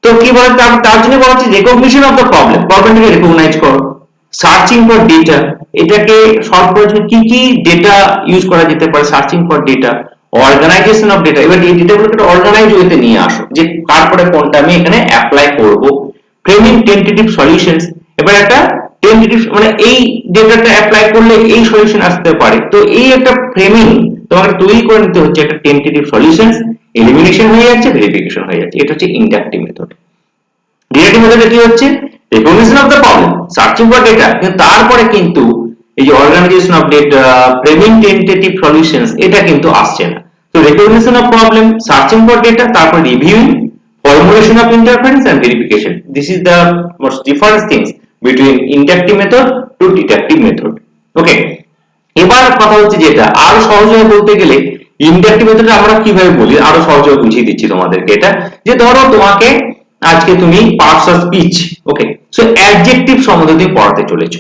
Speaker 1: তো কি বলে তার জন্য বলা হচ্ছে রেকগনিশন অফ দ্য প্রবলেমটাকে রেকগনাইজ করো সার্চিং ফর ডেটা এটাকে সলভ করার জন্য কি কি ডেটা ইউজ করা যেতে পারে searching for data organisation of data এবার এই ডেটাগুলোকে অর্গানাইজ ওয়েতে নিয়ে আসো যে তারপরে কোনটা আমি এখানে অ্যাপ্লাই করব ফ্রেমিং টেন্টেটিভ সলিউশনস এবার একটা টেন্টেটিভ মানে এই ডেটাটা অ্যাপ্লাই করলে এই সলিউশন আসতে পারে তো এই একটা ফ্রেমিং তোমাকে তৈরি করে নিতে হচ্ছে একটা টেন্টেটিভ সলিউশনস, এলিমিনেশন হয়ে যাচ্ছে, ভেরিফিকেশন হয়ে যাচ্ছে। এটা হচ্ছে ইন্ডাকটিভ মেথড। ডিডাকটিভ মেথডে কি হচ্ছে, recognition of the problem, searching for data, কিন্তু তারপরে কিন্তু এই যে organisation of data, framing tentative solutions, এটা কিন্তু আসছে না। তো recognition of problem, searching for data, তারপর reviewing, formulation of interference and verification. This is the most different things between inductive method to deductive method. Okay, এবার কথা হচ্ছে যেটা আরো সহজভাবে বলতে গেলে ইন্ডাকটিভ মেথডে আমরা কিভাবে বলি আরো সহজভাবে বুঝিয়ে দিচ্ছি তোমাদেরকে। এটা যে ধরো তোমাকে আজকে তুমি parts of speech, okay, so adjective সম্বন্ধে তুমি পড়াতে চলেছো।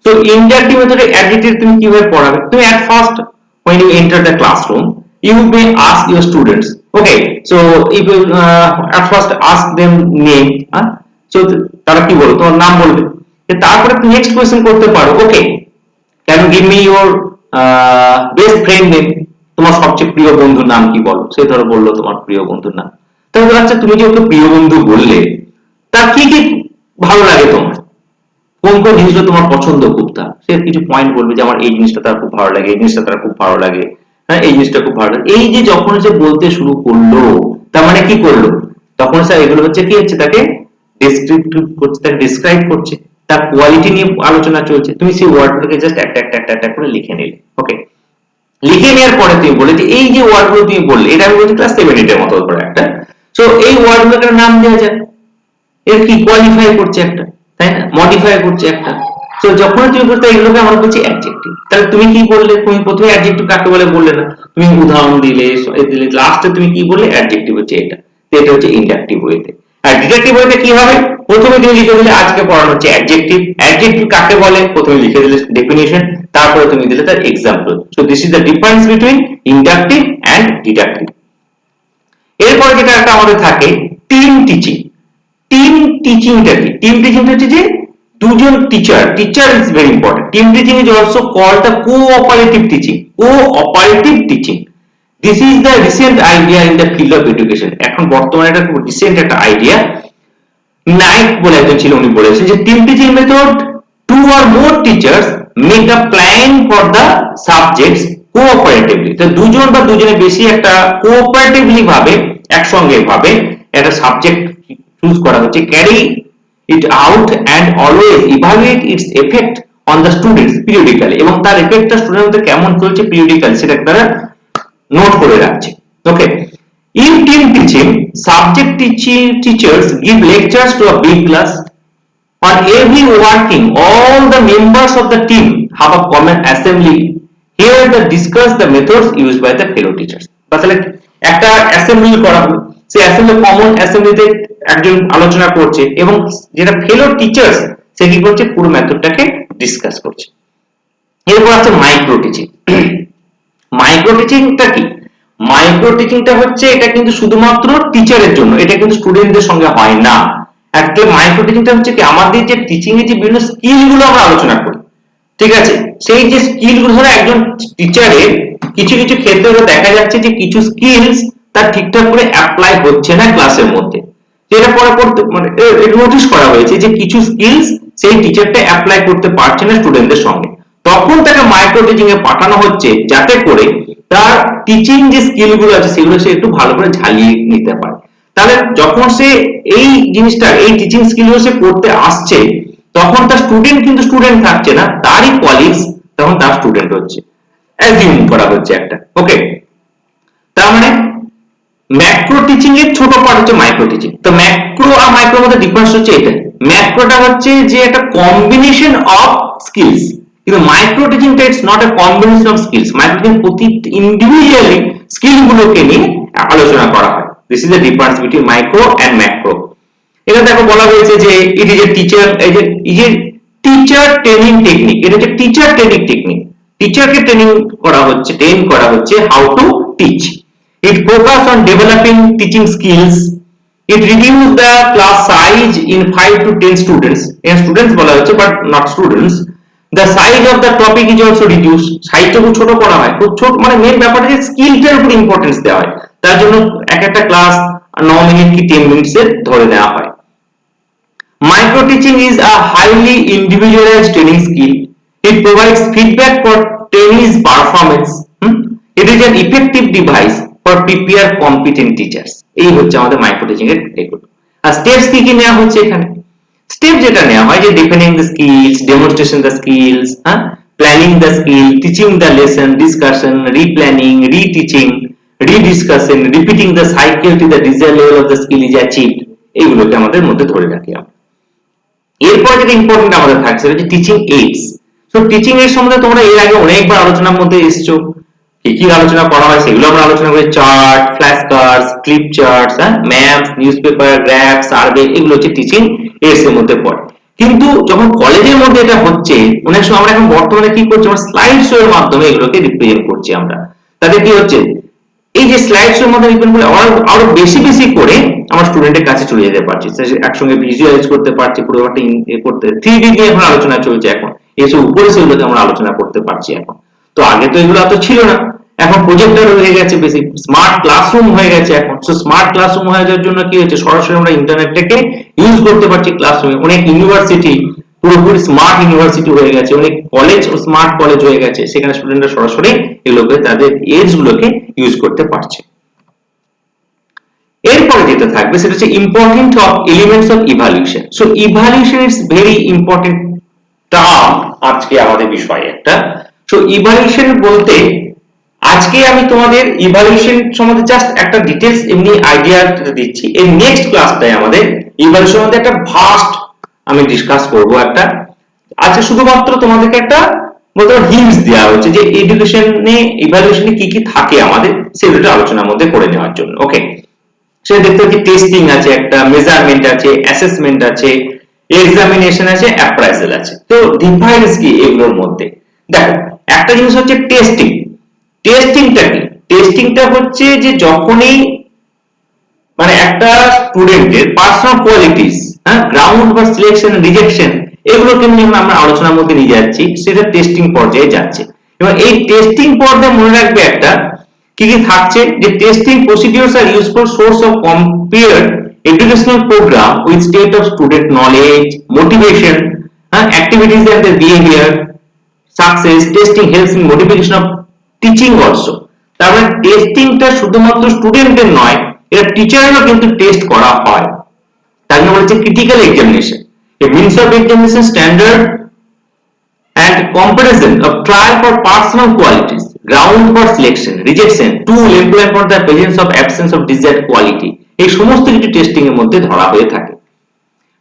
Speaker 1: তো ইন্ডাকটিভ মেথডে অ্যাডজেক্টিভ তুমি কিভাবে পড়াবে? তুমি at first when you enter the classroom you may ask your students, okay, so if you at first ask them name, so তারা কি বলবে, তোমার নাম বলবে। তারপরে তুমি নেক্সট কোয়েশ্চেন করতে পারো, ওকে, can you give me your best friend name, তোমার সবচেয়ে প্রিয় বন্ধুর নাম কি বলো। সে ধরো বললো তোমার প্রিয় বন্ধুর নাম। তাহলে আচ্ছা তুমি যে ওকে প্রিয় বন্ধু বললে, তার কি কি ভালো লাগে তোমার, কোন কোন জিনিসটা তোমার পছন্দ খুব, তার সে কিছু পয়েন্ট বলবে যে আমার এই জিনিসটা তার খুব ভালো লাগে, এই জিনিসটা তার খুব ভালো লাগে, হ্যাঁ এই জিনিসটা খুব ভালো লাগে। এই যে যখন সে বলতে শুরু করলো, তার মানে কি করলো, তখন স্যার এগুলো হচ্ছে কি হচ্ছে, তাকে ডেসক্রিপটিভ করছে, তাকে ডিসক্রাইব করছে, তার কোয়ালিটি নিয়ে আলোচনা চলছে। তুমি সেই ওয়ার্ডগুলোকে জাস্ট একটা করে লিখে নিলে, ওকে, লিখে নেওয়ার পরে তুমি বলে যে এই যে ওয়ার্ডগুলো তুমি বললে, এটা আমি বলছি ক্লাস 7 8 এর মতো করে একটা, সো এই ওয়ার্ডগুলোকে নাম দেওয়া যায়, এর কি কোয়ালিফাই করছে একটা, তাই না, মডিফাই করছে একটা। তো যখন তুমি বলতে এগুলোকে আমরা বলছি অ্যাডজেক্টিভ। তাহলে তুমি কি বললে, তুমি প্রথমে অ্যাডজেক্টিভ কাকে বলে বললে না, তুমি উদাহরণ দিলে, লাস্টে তুমি কি বললে, অ্যাডজেক্টিভ হচ্ছে এটা। এটা হচ্ছে ইন্ডাকটিভ ওয়েতে। আর ডিডাকটিভ ওয়েতে কি হবে, প্রথমে তুমি লিখে দিলে আজকে পড়ানো হচ্ছে অ্যাডজেক্টিভ, অ্যাডজেক্টিভ কাকে বলে প্রথমে লিখে দিলে ডেফিনিশন, তারপরে তুমি দিলে তার example. So this is the difference between inductive and deductive. এরপরে যেটা একটা আমাদের থাকে টিম টিচিং। টিম টিচিংটা কি, টিম টিচিংটা হচ্ছে যে দুজন teacher is very important. Team teaching is also called the cooperative teaching, cooperative teaching. This is the recent idea in the field of education. এখন বর্তমানে এটা খুব রিসেন্ট একটা আইডিয়া। নাইট বলে একজন ছিল, উনি বলেছেন যে team teaching method, two or more teachers make a plan for the subjects cooperatively. তো দুজন বা দুজনের বেশি একটা কোঅপারেটিভলি ভাবে, একসঙ্গে ভাবে একটা সাবজেক্ট চুজ করা হচ্ছে, carry it out and always evaluate it's effect on the students periodically, এবং তার এফেক্টটা স্টুডেন্টদের কেমন চলছে পিরিয়ডিক্যালি সেটা তারা নোট করে রাখছে। ওকে, in team teaching, subject teachers give lectures to a big class. On every working, all the members of the team have a common assembly. Here they discuss the methods used by the fellow teachers. তাহলে একটা assembly করা হলো, সেই assembly common অ্যাসেম্বলিতে একজন আলোচনা করছে, এবং যেটা ফেলো টিচার্স সে কি করছে, পুরো মেথডটাকে ডিসকাস করছে। এরপর আছে মাইক্রো টিচিং। মাইক্রো টিচিংটা কি, মাইক্রো টিচিংটা হচ্ছে এটা কিন্তু শুধুমাত্র টিচারের জন্য, এটা কিন্তু স্টুডেন্টদের সঙ্গে হয় না। অ্যাকচুয়ালি মাইক্রো টিচিংটা হচ্ছে কি, আমাদের যে টিচিং এর যে বিভিন্ন স্কিল গুলো আমরা আলোচনা করি, ঠিক আছে, সেই যে স্কিল গুলো ধরো একজন টিচারের কিছু কিছু ক্ষেত্রে দেখা যাচ্ছে যে কিছু স্কিলস তার ঠিকঠাক করে অ্যাপ্লাই হচ্ছে না ক্লাসের মধ্যে, যেটা পরে পড়তে মানে নোটিস করা হয়েছে যে কিছু স্কিলস সেই টিচারটা অ্যাপ্লাই করতে পারছে না স্টুডেন্টদের সঙ্গে, তখন তাকে মাইক্রো টিচিং এ পাঠানো হচ্ছে যাতে করে তার টিচিং যে স্কিল গুলো আছে সেগুলো সে একটু ভালো করে ঝালিয়ে নিতে পারে। তাহলে যখন সে এই জিনিসটা, এই টিচিং স্কিল গুলো সে করতে আসছে, তখন তার স্টুডেন্ট কিন্তু স্টুডেন্ট থাকছে না, তারই কলিগস তখন তার স্টুডেন্ট হচ্ছে, অ্যাজিউম করা হচ্ছে একটা। ওকে, তার মানে ম্যাক্রো টিচিং এর ছোট পার্ট হচ্ছে মাইক্রো টিচিং। তো ম্যাক্রো আর মাইক্রোর মধ্যে ডিফারেন্স হচ্ছে এটা, ম্যাক্রোটা হচ্ছে যে একটা কম্বিনেশন অফ স্কিলস, কিন্তু মাইক্রো টিচিংটা it's not a combination of skills. Micro teaching প্রতি ইন্ডিভিজুয়ালি স্কিল গুলোকে নিয়ে আলোচনা করা হয়। This is the difference between micro and macro. এটা দেখো বলা হয়েছে যে ইট ইজ এ টিচার, এই যে টিচার ট্রেনিং টেকনিক, এটা হচ্ছে টিচার ট্রেনিং টেকনিক। টিচারকে ট্রেনিং করা হচ্ছে, ট্রেন করা হচ্ছে how to teach. It focuses on developing teaching skills. It reduces the class size in 5 to 10 students. And students বলা হচ্ছে but not students. The size of the topic is also reduced. সাইজটা খুব ছোট করা হয়, খুব ছোট, মানে মেন ব্যাপারটা যে স্কিলটার উপর ইম্পর্টেন্স দেওয়া হয়, তার জন্য এক একটা ক্লাস 9 মিনিট কি 10 মিনিটসের ধরে নেওয়া হয়। Micro teaching is a highly individualized training skill. It provides feedback for trainees' performance. It is an effective device for prepare competent teachers. এই হচ্ছে আমাদের মাইক্রো টিচিং এর এগুলো। আর স্টেপস কি কি নেওয়া হচ্ছে এখানে? স্টেপ যেটা নেওয়া হয় যে defining the skills, demonstration the skills, planning the skill, teaching the lesson, discussion, replanning, reteaching, rediscussion, repeating the cycle to the desire level of the skill is achieved. এইগুলোকে আমাদের মধ্যে ধরে রাখি আমরা। এরপর যেটা ইম্পর্টেন্ট আমাদের থাকছে সেটা হচ্ছে teaching AIDS. So teaching AIDS সম্বন্ধে তোমরা এর আগে অনেকবার আলোচনার মধ্যে এসেছো, কি কি আলোচনা করা হয় সেগুলো আমরা আলোচনা করি। Chart, flash cards, clip charts, maps, newspaper, graph, survey, এগুলো হচ্ছে টিচিং এইডস এর মধ্যে পড়ে। কিন্তু যখন কলেজের মধ্যে এটা হচ্ছে, অনেক সময় আমরা এখন বর্তমানে কি করছি, আমরা স্লাইড শো এর মাধ্যমে এগুলোকে রিপ্রেজেন্ট করছি আমরা। তাতে কি হচ্ছে, এই যে স্লাইড শোর মধ্যে রিপ্রেজেন্ট করে আরো বেশি বেশি করে আমার স্টুডেন্টের কাছে চলে যেতে পারছি, একসঙ্গে ভিজুয়ালাইজ করতে পারছি, পুরো একটা করতে 3D নিয়ে এখন আলোচনা চলছে, এখন এসে উপরে সেগুলোকে আমরা আলোচনা করতে পারছি এখন। তো আগে তো এগুলো এত ছিল না, এখন প্রজেক্টর হয়ে গেছে, বেশি স্মার্ট ক্লাসরুম হয়ে গেছে এখন। সো স্মার্ট ক্লাসরুম হয়ে যাওয়ার জন্য কি হচ্ছে, সরাসরি আমরা ইন্টারনেটটাকে ইউজ করতে পারছি ক্লাসরুমে। অনেক ইউনিভার্সিটি পুরোপুরি স্মার্ট ইউনিভার্সিটি হয়ে গেছে, অনেক কলেজ স্মার্ট কলেজ হয়ে গেছে, সেখানে স্টুডেন্টরা সরাসরি এগুলোকে তাদের এজ গুলোকে ইউজ করতে পারছে। এরপরে যেটা থাকবে সেটা হচ্ছে important of elements of evaluation. So evaluation is very important term আজকে আমাদের বিষয়ে একটা। সো ইভালুয়েশন বলতে আজকে আমি তোমাদের ইভালুয়েশন সম্বন্ধে জাস্ট একটা ডিটেইলস এমনি আইডিয়া দিচ্ছি। এই নেক্সট ক্লাসটায় আমাদের ইভালুয়েশন সম্বন্ধে একটা ভাস্ট আমি ডিসকাস করব একটা। আজকে শুধুমাত্র তোমাদেরকে একটা বলতে হিন্টস দেওয়া হচ্ছে যে এডুকেশনে ইভালুয়েশনে কি কি থাকে আমাদের, সেগুলো আলোচনার মধ্যে করে নেওয়ার জন্য। ওকে, সেটা দেখতে হচ্ছে টেস্টিং আছে, একটা মেজারমেন্ট আছে, অ্যাসেসমেন্ট আছে, এক্সামিনেশন আছে, অ্যাপ্রাইজাল আছে। তো ডিফারেন্স কি এগুলোর মধ্যে? দেখো, একটা জিনিস হচ্ছে টেস্টিং। টেস্টিংটা কি? টেস্টিংটা হচ্ছে যে যখনই মানে একটা স্টুডেন্টের পার্সোনাল কোয়ালিটিস, গ্রাউন্ড বা সিলেকশন, রিজেকশন, এগুলোকে নিয়ে আমরা আলোচনার মধ্যে নিয়ে যাচ্ছি, সেটা টেস্টিং পর্যায়ে যাচ্ছে। এবং এই টেস্টিং পর্যায়ে মনে রাখবে একটা কি কি থাকছে, যে testing procedures are useful source of compare educational program with state of student knowledge, motivation, activities and their behavior, success. Testing helps in modification of teaching also. তার মানে টেস্টিংটা শুধুমাত্র স্টুডেন্টের নয়, এটা টিচারেরও কিন্তু টেস্ট করা হয়। তার জন্য বলছে critical examination, a means of examination standard and comparison of trial for personal qualities, ground for selection, rejection, tool employed for the presence of absence of desired quality, এই সমস্ত কিছু টেস্টিং এর মধ্যে ধরা হয়ে থাকে।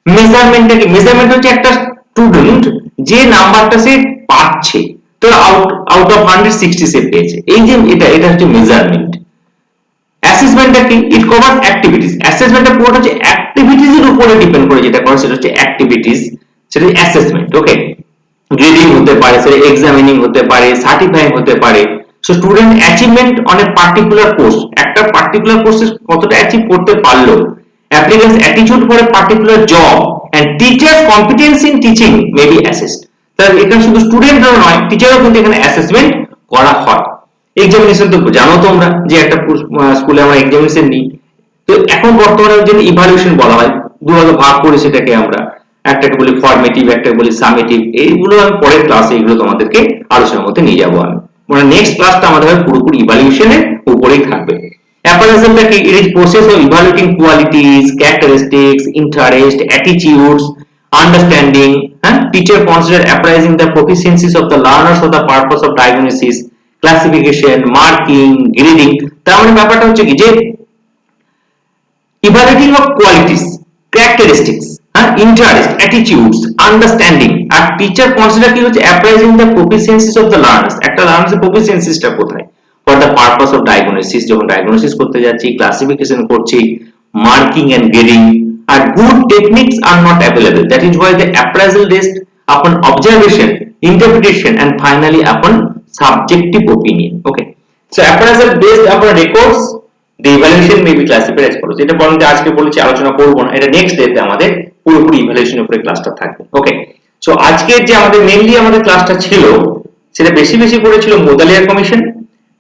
Speaker 1: মেজারমেন্টটা কি? মেজারমেন্ট হচ্ছে একটা স্টুডেন্ট যে নাম্বারটা সে পাচ্ছে, তো আউট অফ 160 সে পেয়েছে, এই যে এটা হচ্ছে মেজারমেন্ট। অ্যাসেসমেন্টটা কি? ইট কভারস অ্যাক্টিভিটিস। অ্যাসেসমেন্টটা পুরোটা হচ্ছে অ্যাক্টিভিটিস এর উপরে ডিপেন্ড করে যেটা করে, সেটা হচ্ছে অ্যাক্টিভিটিস, সেটা অ্যাসেসমেন্ট। ওকে, গ্রেডিং হতে পারে, সেটা এক্সামিনিং হতে পারে, সার্টিফাইং হতে পারে। So student achievement on a particular course, একটা পার্টিকুলার কোর্সে কতটা অ্যাচিভ করতে পারলো, applicants attitude for a particular job and teachers competence in teaching may be assessed. তাহলে এখানে শুধু স্টুডেন্টরা নয়, টিচারও কিন্তু এখানে অ্যাসেসমেন্ট করা হয়। এক্সামিনেশন তো জানো তোমরা যে একটা স্কুলে আমরা এক্সামিনেশন নিই, তো এখন বর্তমানে যে ইভালুয়েশন বলা হয়, দুভাগে ভাগ করে সেটাকে আমরা, একটাকে বলি ফরমেটিভ, একটাকে বলি সামেটিভ। এইগুলো আমি পরের ক্লাসে এগুলো তোমাদেরকে আলোচনার মধ্যে নিয়ে যাবো আমি। মানে নেক্সট ক্লাসটা আমাদের পুরোপুরি ইভালুয়েশনের উপরেই থাকবে। অ্যাপ্রাইজালটা কি? It is process of evaluating qualities, characteristics, interest, attitudes, understanding. Teacher consider appraising the proficiencies of the learners for the purpose of diagnosis, classification, marking, grading. তার মানে ব্যাপারটা হচ্ছে কি, যে evaluating of qualities, characteristics, interest, attitudes, understanding, আর teacher consider কি হচ্ছে appraising the proficiencies of the learners, একটা লার্নার্সের প্রফিসিয়েন্সিসটা কোথায়, for the purpose of diagnosis, যখন ডায়াগনোসিস করতে যাচ্ছি, ক্লাসিফিকেশন করছি, marking and grading. Are good techniques are not available, that is why the appraisal based upon observation, interpretation and finally upon subjective opinion. Okay, so appraisal based upon records, the evaluation may be classified as follows. এটা বলতে আজকে বলেছি আলোচনা করব না, এটা next ডেতে আমাদের পুরোপুরি ইভালুয়েশন উপরে ক্লাসটা থাকবে। ওকে, সো আজকের যে আমাদের মেইনলি আমাদের ক্লাসটা ছিল, সেটা বেশি বেশি করেছিল মোদালিয়ার কমিশন।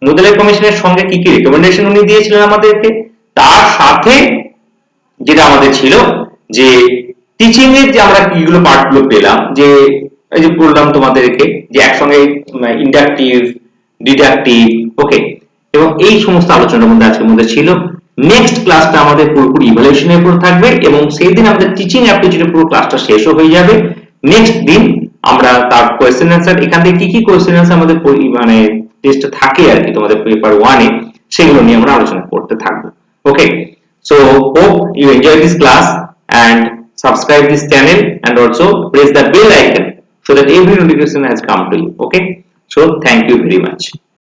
Speaker 1: মোদালিয়ার কমিশনের সঙ্গে কি কি রিকমেন্ডেশন উনি দিয়েছিলেন আমাদেরকে, তার সাথে যেটা আমাদের ছিল যে টিচিং এর যে আমরা কিগুলো পার্টগুলো পেলাম, যে এই যে বললাম তোমাদেরকে যে একসঙ্গে ইন্ডাকটিভ, ডিডাকটিভ, ওকে, এবং এই সমস্ত আলোচনার মধ্যে আজকের মধ্যে ছিল। নেক্সট ক্লাসটা আমাদের পুরোপুরি ইভালুয়েশনের উপর থাকবে এবং সেই দিন আমাদের টিচিং অ্যাপটিটিউডের পুরো ক্লাসটা শেষও হয়ে যাবে। নেক্সট দিন আমরা তার কোয়েশ্চেন অ্যান্সার, এখান থেকে কি কি কোয়েশ্চেন অ্যান্সার আমাদের মানে টেস্টে থাকে আর কি তোমাদের পেপার 1 এ, সেগুলো নিয়ে আমরা আলোচনা করতে থাকবো। ওকে, so hope you enjoy this class and subscribe this channel and also press the bell icon so that every notification has come to you. Okay, so thank you very much.